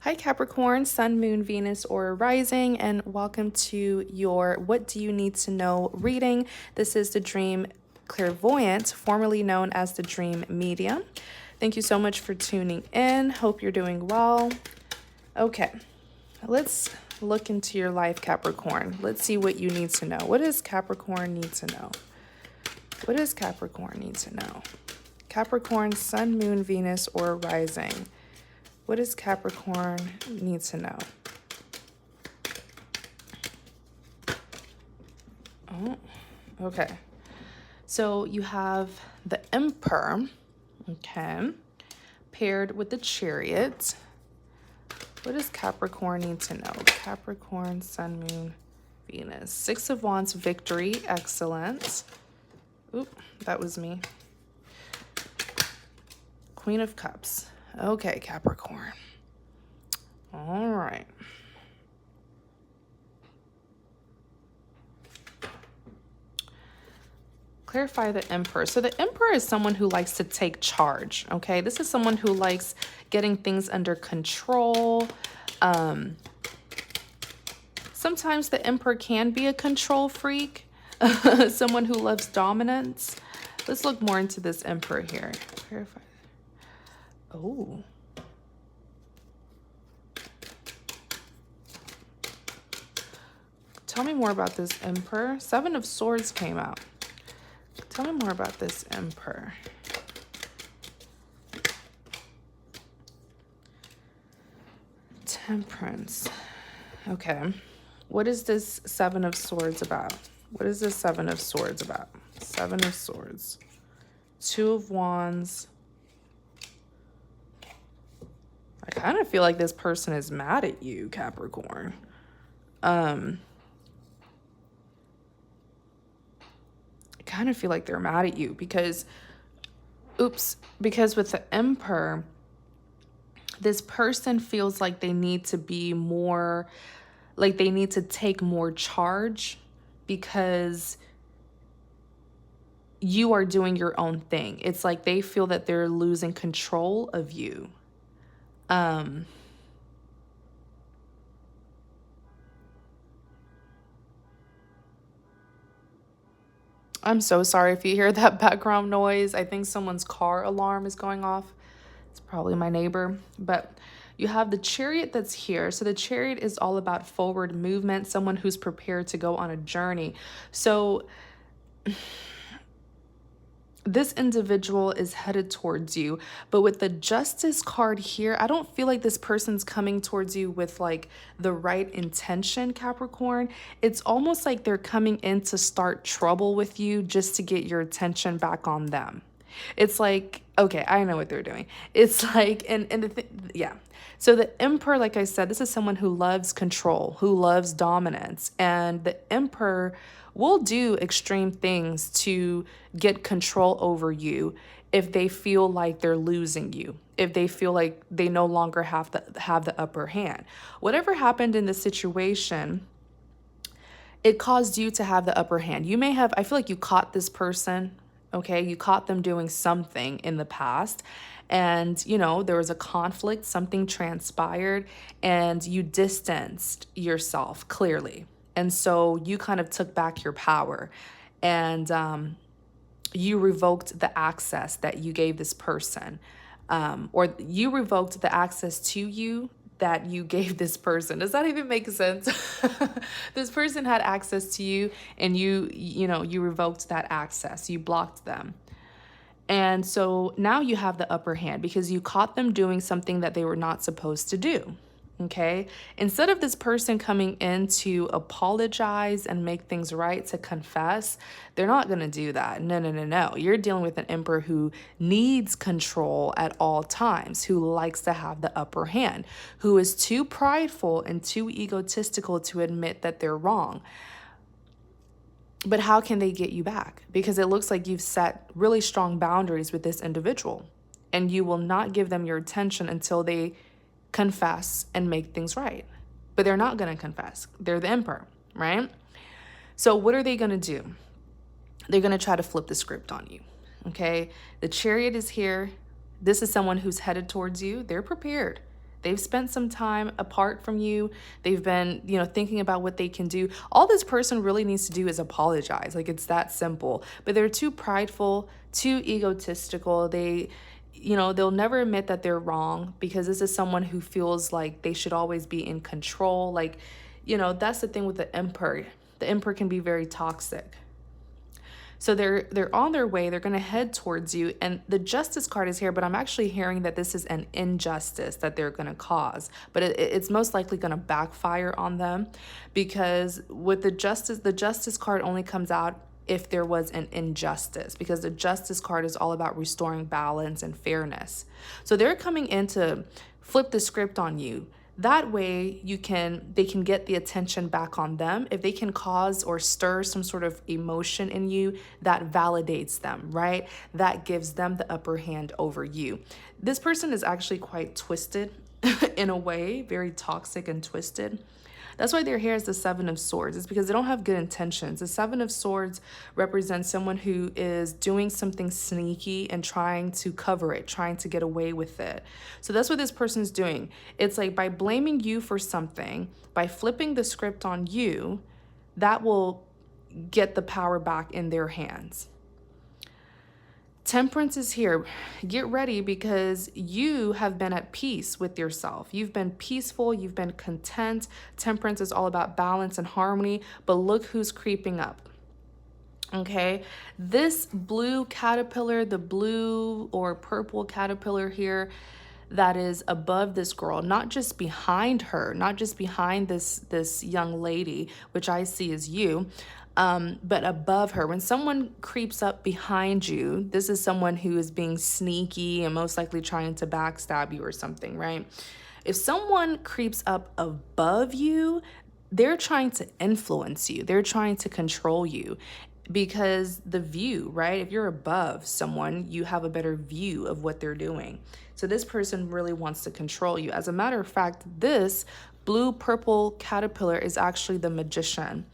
Hi Capricorn, Sun, Moon, Venus, or Rising, and welcome to your What Do You Need to Know reading. This is the Dream Clairvoyant, formerly known as the Dream Medium. Thank you so much for tuning in. Hope you're doing well. Okay, let's look into your life, Capricorn. Let's see what you need to know. What does Capricorn need to know? What does Capricorn need to know? Capricorn, Sun, Moon, Venus, or Rising. What does Capricorn need to know? Oh, okay. So you have the Emperor, okay, paired with the Chariot. What does Capricorn need to know? Capricorn, Sun, Moon, Venus. Six of Wands, victory, excellent. Oop, that was me. Queen of Cups. Okay, Capricorn. All right. Clarify the Emperor. So the Emperor is someone who likes to take charge, okay? This is someone who likes getting things under control. Sometimes the Emperor can be a control freak, someone who loves dominance. Let's look more into this Emperor here. Clarify. Oh. Tell me more about this Emperor. Seven of Swords came out. Tell me more about this Emperor. Temperance. Okay. What is this Seven of Swords about? What is this Seven of Swords about? Seven of Swords. Two of Wands. I kind of feel like this person is mad at you, Capricorn. I kind of feel like they're mad at you because, because with the Emperor, this person feels like they need to be more, like they need to take more charge because you are doing your own thing. It's like they feel that they're losing control of you. I'm so sorry if you hear that background noise. I think someone's car alarm is going off. It's probably my neighbor. But you have the Chariot that's here. So the Chariot is all about forward movement, someone who's prepared to go on a journey. So this individual is headed towards you, but with the Justice card here, I don't feel like this person's coming towards you with like the right intention, Capricorn. It's almost like they're coming in to start trouble with you just to get your attention back on them. It's like, okay, I know what they're doing. It's like, yeah. So the Emperor, like I said, this is someone who loves control, who loves dominance, and the Emperor will do extreme things to get control over you if they feel like they're losing you, if they feel like they no longer have the upper hand. Whatever happened in the situation, it caused you to have the upper hand. You may have, I feel like you caught this person, okay? You caught them doing something in the past, and you know, there was a conflict, something transpired, and you distanced yourself clearly. And so you kind of took back your power, and you revoked the access that you gave this person, or you revoked the access to you that you gave this person. Does that even make sense? This person had access to you, and you revoked that access. You blocked them. And so now you have the upper hand because you caught them doing something that they were not supposed to do. Okay, instead of this person coming in to apologize and make things right, to confess, they're not going to do that. No. You're dealing with an Emperor who needs control at all times, who likes to have the upper hand, who is too prideful and too egotistical to admit that they're wrong. But how can they get you back? Because it looks like you've set really strong boundaries with this individual, and you will not give them your attention until they confess and make things right. But they're not going to confess. They're the Emperor, right? So what are they going to do? They're going to try to flip the script on you, okay? The Chariot is here. This is someone who's headed towards you. They're prepared. They've spent some time apart from you. They've been, thinking about what they can do. All this person really needs to do is apologize. Like, it's that simple. But they're too prideful, too egotistical. They'll never admit that they're wrong, because this is someone who feels like they should always be in control. Like, that's the thing with the Emperor. The Emperor can be very toxic. So they're on their way. They're going to head towards you. And the Justice card is here, but I'm actually hearing that this is an injustice that they're going to cause. But it's most likely going to backfire on them, because with the Justice card only comes out if there was an injustice, because the Justice card is all about restoring balance and fairness. So they're coming in to flip the script on you. That way they can get the attention back on them. If they can cause or stir some sort of emotion in you, that validates them, right? That gives them the upper hand over you. This person is actually quite twisted in a way, very toxic and twisted. That's why they're here as the Seven of Swords. It's because they don't have good intentions. The Seven of Swords represents someone who is doing something sneaky and trying to cover it, trying to get away with it. So that's what this person's doing. It's like, by blaming you for something, by flipping the script on you, that will get the power back in their hands. Temperance is here. Get ready, because you have been at peace with yourself. You've been peaceful. You've been content. Temperance is all about balance and harmony. But look who's creeping up. Okay, this blue caterpillar, the blue or purple caterpillar here, that is above this girl, not just behind her, not just behind this young lady, which I see as you, but above her. When someone creeps up behind you, this is someone who is being sneaky and most likely trying to backstab you or something, right? If someone creeps up above you, they're trying to influence you. They're trying to control you, because the view, right? If you're above someone, you have a better view of what they're doing. So this person really wants to control you. As a matter of fact, this blue-purple caterpillar is actually the Magician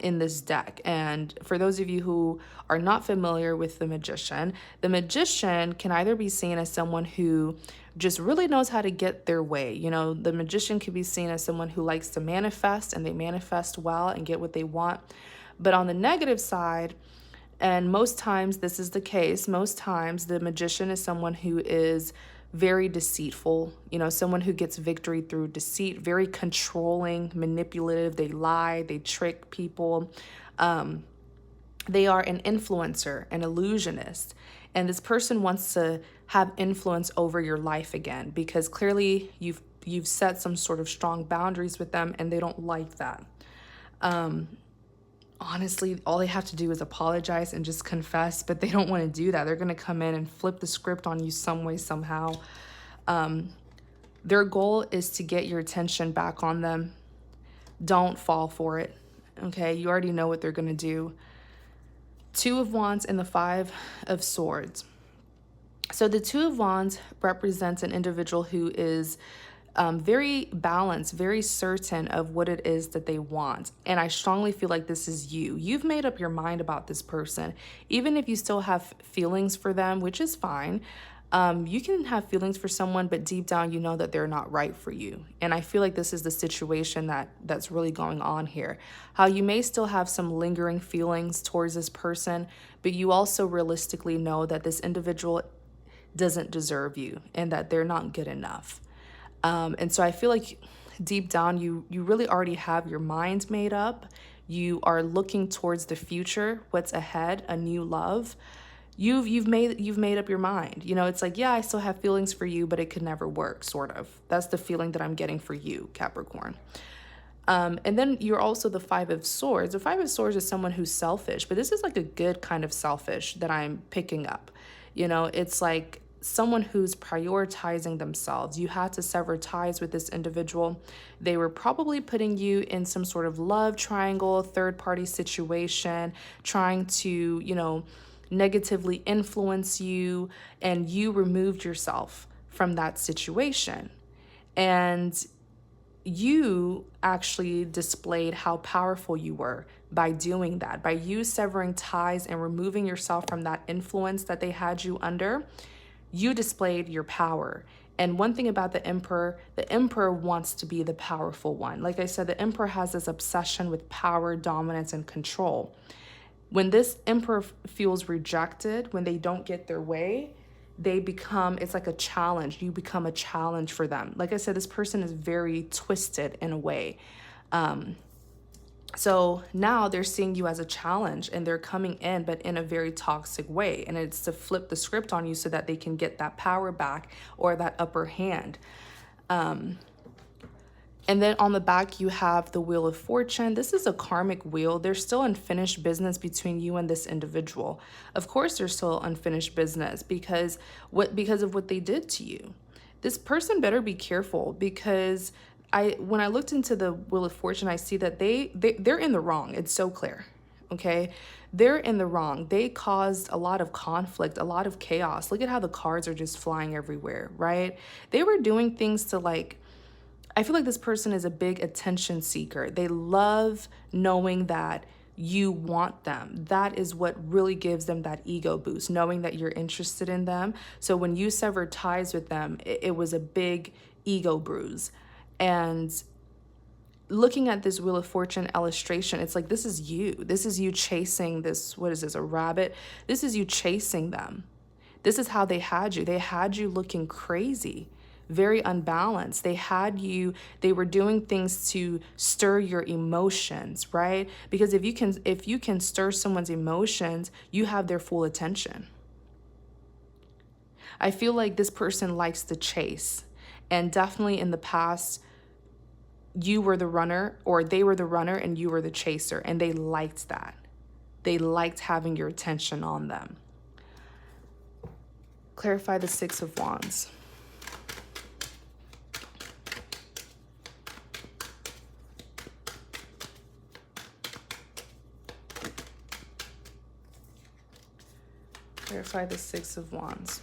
in this deck. And for those of you who are not familiar with the Magician can either be seen as someone who just really knows how to get their way. The Magician could be seen as someone who likes to manifest, and they manifest well and get what they want. But on the negative side, and most times this is the case, most times the Magician is someone who is very deceitful, someone who gets victory through deceit, very controlling, manipulative. They lie, they trick people. They are an influencer, an illusionist. And this person wants to have influence over your life again, because clearly you've set some sort of strong boundaries with them, and they don't like that. Honestly, all they have to do is apologize and just confess, but they don't want to do that. They're going to come in and flip the script on you some way, somehow. Their goal is to get your attention back on them. Don't fall for it. Okay, you already know what they're going to do. Two of Wands and the Five of Swords. So the Two of Wands represents an individual who is very balanced, very certain of what it is that they want. And I strongly feel like this is you. You've made up your mind about this person. Even if you still have feelings for them, which is fine, you can have feelings for someone, but deep down you know that they're not right for you. And I feel like this is the situation that's really going on here. How you may still have some lingering feelings towards this person, but you also realistically know that this individual doesn't deserve you and that they're not good enough. And so I feel like deep down, you really already have your mind made up. You are looking towards the future, what's ahead, a new love. You've made up your mind. It's like, yeah, I still have feelings for you, but it could never work, sort of. That's the feeling that I'm getting for you, Capricorn. And then you're also the Five of Swords. The Five of Swords is someone who's selfish, but this is like a good kind of selfish that I'm picking up. It's like someone who's prioritizing themselves. You had to sever ties with this individual. They were probably putting you in some sort of love triangle, third-party situation, trying to, negatively influence you, and you removed yourself from that situation. And you actually displayed how powerful you were by doing that, by you severing ties and removing yourself from that influence that they had you under. You displayed your power, And one thing about the emperor wants to be the powerful one. Like I said, the emperor has this obsession with power, dominance, and control. When this emperor feels rejected, when they don't get their way, it's like a challenge. You become a challenge for them. Like I said, this person is very twisted in a way. So now they're seeing you as a challenge and they're coming in, but in a very toxic way. And it's to flip the script on you so that they can get that power back or that upper hand. And then on the back, you have the Wheel of Fortune. This is a karmic wheel. There's still unfinished business between you and this individual. Of course, there's still unfinished business because of what they did to you. This person better be careful, because when I looked into the Wheel of Fortune, I see that they're in the wrong. It's so clear. Okay, they're in the wrong. They caused a lot of conflict, a lot of chaos. Look at how the cards are just flying everywhere, right? They were doing things to, like, I feel like this person is a big attention seeker. They love knowing that you want them. That is what really gives them that ego boost, knowing that you're interested in them. So when you severed ties with them, it was a big ego bruise. And looking at this Wheel of Fortune illustration, it's like, this is you. This is you chasing this, what is this, a rabbit? This is you chasing them. This is how they had you. They had you looking crazy, very unbalanced. They were doing things to stir your emotions, right? Because if you can stir someone's emotions, you have their full attention. I feel like this person likes to chase. And definitely in the past, you were the runner, or they were the runner and you were the chaser. And they liked that. They liked having your attention on them. Clarify the Six of Wands. Clarify the Six of Wands.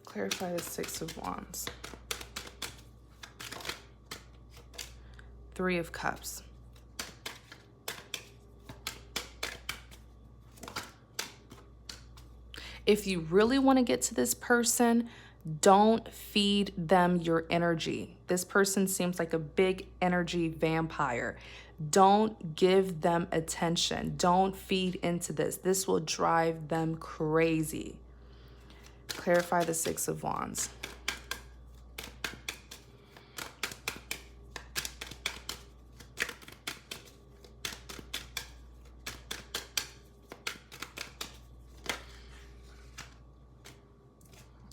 Clarify the Six of Wands. Three of Cups. If you really want to get to this person, don't feed them your energy. This person seems like a big energy vampire. Don't give them attention. Don't feed into this. This will drive them crazy. Clarify the Six of Wands.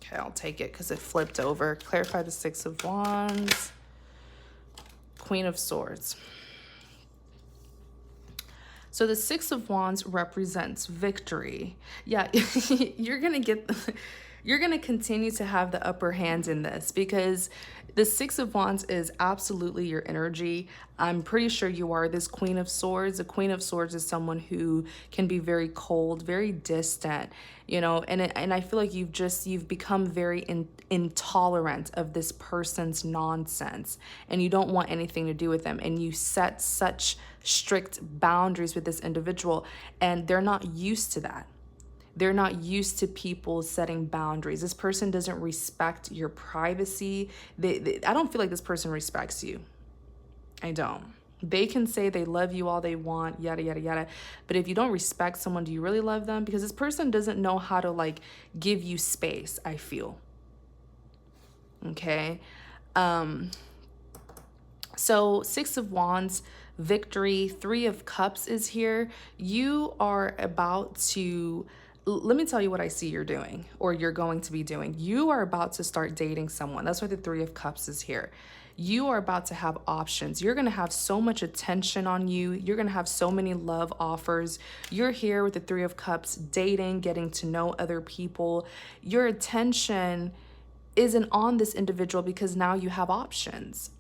Okay, I'll take it because it flipped over. Clarify the Six of Wands. Queen of Swords. So the Six of Wands represents victory. Yeah, you're going to continue to have the upper hand in this, because the Six of Wands is absolutely your energy. I'm pretty sure you are this Queen of Swords. The Queen of Swords is someone who can be very cold, very distant, you know, and I feel like you've become very intolerant of this person's nonsense, and you don't want anything to do with them, and you set such strict boundaries with this individual, and they're not used to that. They're not used to people setting boundaries. This person doesn't respect your privacy. I don't feel like this person respects you. I don't. They can say they love you all they want, yada, yada, yada. But if you don't respect someone, do you really love them? Because this person doesn't know how to, like, give you space, I feel. Okay. So Six of Wands, victory. Three of Cups is here. You are about to... Let me tell you what I see you're doing, or you're going to be doing. You are about to start dating someone. That's why the Three of Cups is here. You are about to have options. You're going to have so much attention on you. You're going to have so many love offers. You're here with the Three of Cups, dating, getting to know other people. Your attention isn't on this individual because now you have options.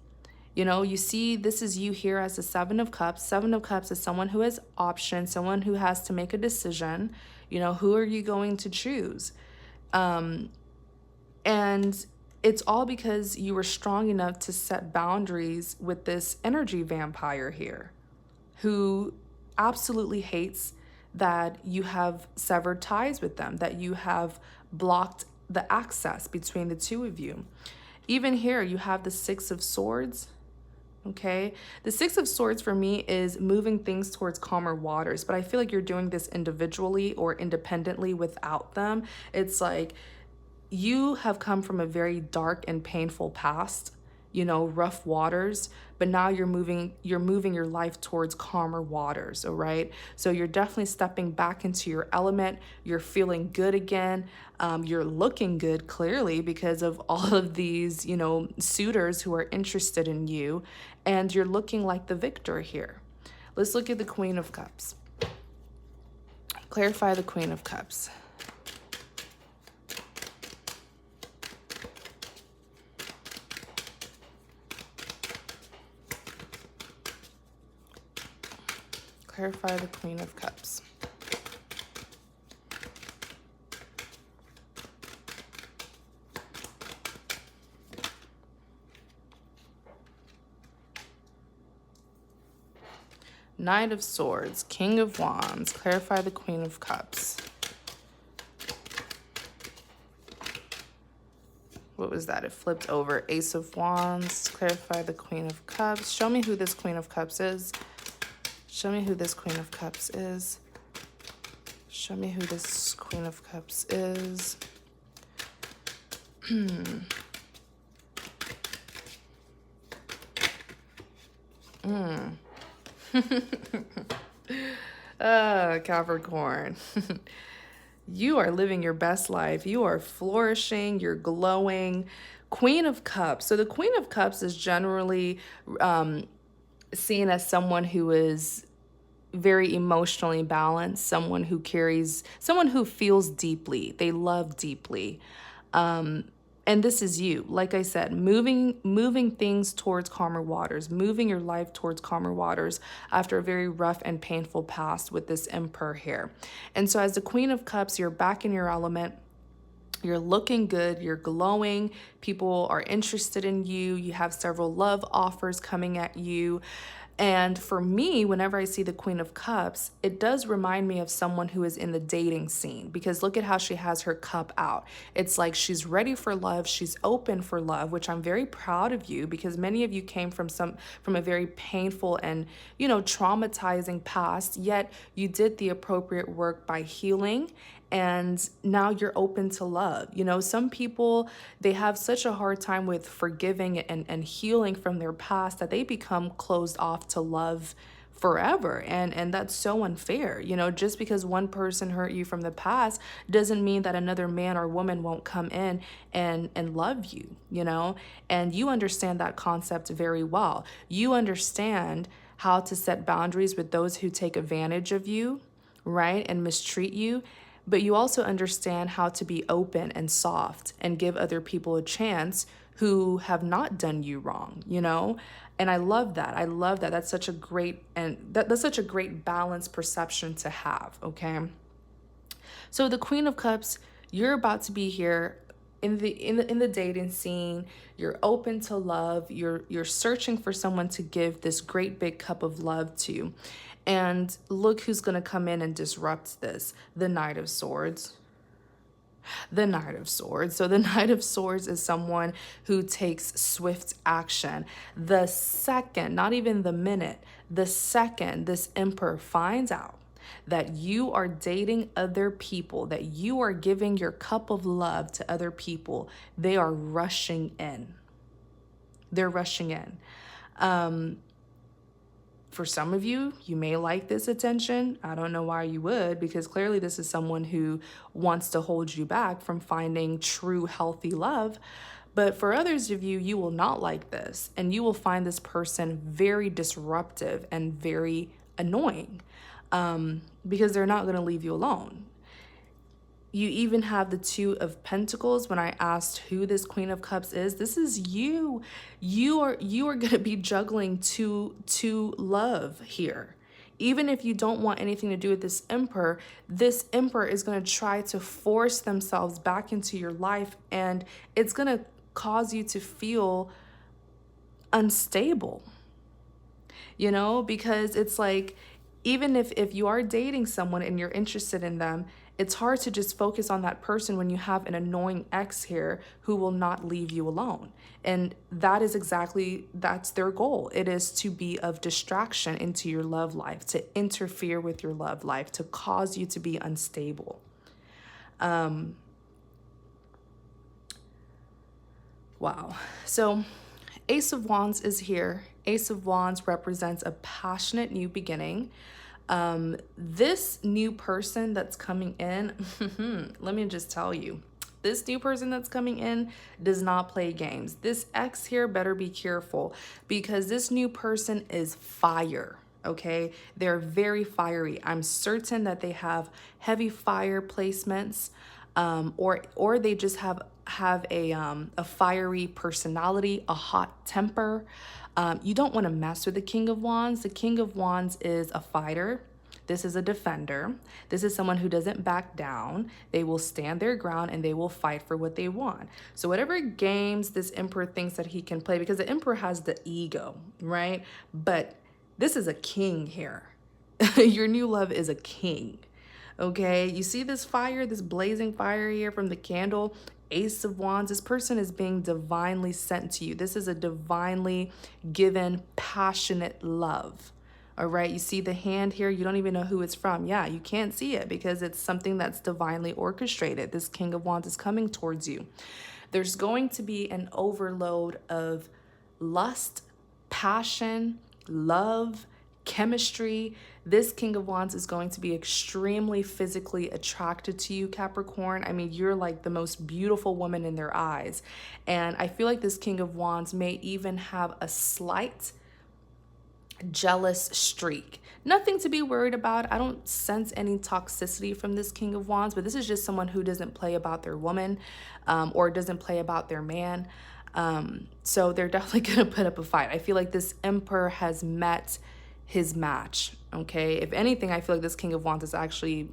You know, you see, this is you here as the Seven of Cups. Seven of Cups is someone who has options, someone who has to make a decision. You know, who are you going to choose? And it's all because you were strong enough to set boundaries with this energy vampire here, who absolutely hates that you have severed ties with them, that you have blocked the access between the two of you. Even here, you have the Six of Swords. Okay. The Six of Swords for me is moving things towards calmer waters, but I feel like you're doing this individually or independently without them. It's like you have come from a very dark and painful past, you know, rough waters, but now you're moving your life towards calmer waters, all right? So you're definitely stepping back into your element. You're feeling good again. You're looking good, clearly, because of all of these, you know, suitors who are interested in you, and you're looking like the victor here. Let's look at the Queen of Cups. Clarify the Queen of Cups. Clarify the Queen of Cups. Knight of Swords, King of Wands. Clarify the Queen of Cups. What was that? It flipped over. Ace of Wands. Clarify the Queen of Cups. Show me who this Queen of Cups is. Show me who this Queen of Cups is. Show me who this Queen of Cups is. Capricorn. You are living your best life. You are flourishing. You're glowing. Queen of Cups. So the Queen of Cups is generally seen as someone who is very emotionally balanced, someone who feels deeply. They love deeply. And this is you, like I said, moving things towards calmer waters, moving your life towards calmer waters after a very rough and painful past with this Emperor here. And so as the Queen of Cups, you're back in your element. You're looking good, you're glowing, people are interested in you, you have several love offers coming at you. And for me, whenever I see the Queen of Cups, it does remind me of someone who is in the dating scene, because look at how she has her cup out. It's like she's ready for love, she's open for love, which I'm very proud of you, because many of you came from a very painful and, you know, traumatizing past, yet you did the appropriate work by healing. And now you're open to love. You know, some people, they have such a hard time with forgiving and healing from their past that they become closed off to love forever. And that's so unfair. You know, just because one person hurt you from the past doesn't mean that another man or woman won't come in and love you, you know? And you understand that concept very well. You understand how to set boundaries with those who take advantage of you, right? And mistreat you. But you also understand how to be open and soft and give other people a chance who have not done you wrong, you know? And I love that. I love that. That's such a great that's such a great balanced perception to have, okay? So the Queen of Cups, you're about to be here in the dating scene. You're open to love. You're searching for someone to give this great big cup of love to. And look who's going to come in and disrupt this. The Knight of Swords. The Knight of Swords. So the Knight of Swords is someone who takes swift action. The second, not even the minute, the second this Emperor finds out that you are dating other people, that you are giving your cup of love to other people, they are rushing in. They're rushing in. For some of you, you may like this attention. I don't know why you would, because clearly this is someone who wants to hold you back from finding true, healthy love. But for others of you, you will not like this, and you will find this person very disruptive and very annoying, because they're not going to leave you alone. You even have the Two of Pentacles. When I asked who this Queen of Cups is, this is you. You are going to be juggling two love here. Even if you don't want anything to do with this Emperor is going to try to force themselves back into your life, and it's going to cause you to feel unstable. You know, because it's like even if you are dating someone and you're interested in them, it's hard to just focus on that person when you have an annoying ex here who will not leave you alone. And that's their goal. It is to be of distraction into your love life, to interfere with your love life, to cause you to be unstable. Wow. So Ace of Wands is here. Ace of Wands represents a passionate new beginning. This new person that's coming in, let me just tell you, this new person that's coming in does not play games. This ex here better be careful, because this new person is fire. Okay, they're very fiery. I'm certain that they have heavy fire placements, or they just have a fiery personality, a hot temper. You don't want to mess with the King of Wands. The King of Wands is a fighter. This is a defender. This is someone who doesn't back down. They will stand their ground and they will fight for what they want. So whatever games this Emperor thinks that he can play, because the Emperor has the ego, right? But this is a king here. Your new love is a king. Okay, you see this fire, this blazing fire here from the candle, Ace of Wands. This person is being divinely sent to you. This is a divinely given, passionate love. All right, you see the hand here, you don't even know who it's from. Yeah, you can't see it because it's something that's divinely orchestrated. This King of Wands is coming towards you. There's going to be an overload of lust, passion, love, chemistry. This King of Wands is going to be extremely physically attracted to you, Capricorn. I mean, you're like the most beautiful woman in their eyes. And I feel like this King of Wands may even have a slight jealous streak. Nothing to be worried about. I don't sense any toxicity from this King of Wands, but this is just someone who doesn't play about their woman, or doesn't play about their man. So they're definitely going to put up a fight. I feel like this Emperor has met his match. Okay. If anything, I feel like this King of Wands is actually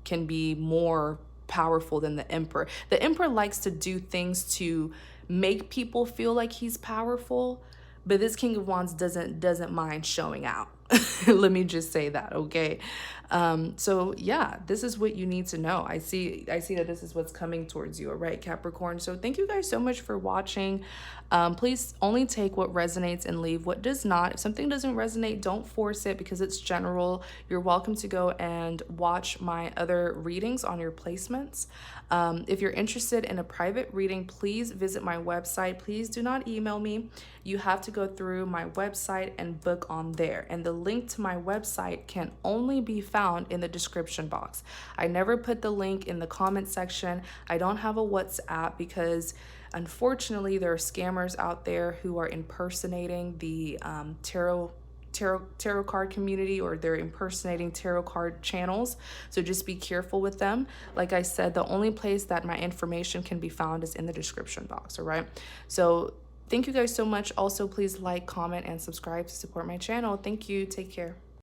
can be more powerful than the Emperor. The Emperor likes to do things to make people feel like he's powerful, but this King of Wands doesn't mind showing out. Let me just say that, okay? So yeah, this is what you need to know. I see that this is what's coming towards you, all right, Capricorn? So thank you guys so much for watching. Please only take what resonates and leave what does not. If something doesn't resonate, don't force it because it's general. You're welcome to go and watch my other readings on your placements. If you're interested in a private reading, please visit my website. Please do not email me. You have to go through my website and book on there. And the link to my website can only be found in the description box. I never put the link in the comment section. I don't have a WhatsApp because unfortunately there are scammers out there who are impersonating the tarot card community, or they're impersonating tarot card channels. So just be careful with them. Like I said, the only place that my information can be found is in the description box. All right. So thank you guys so much. Also, please like, comment, and subscribe to support my channel. Thank you. Take care.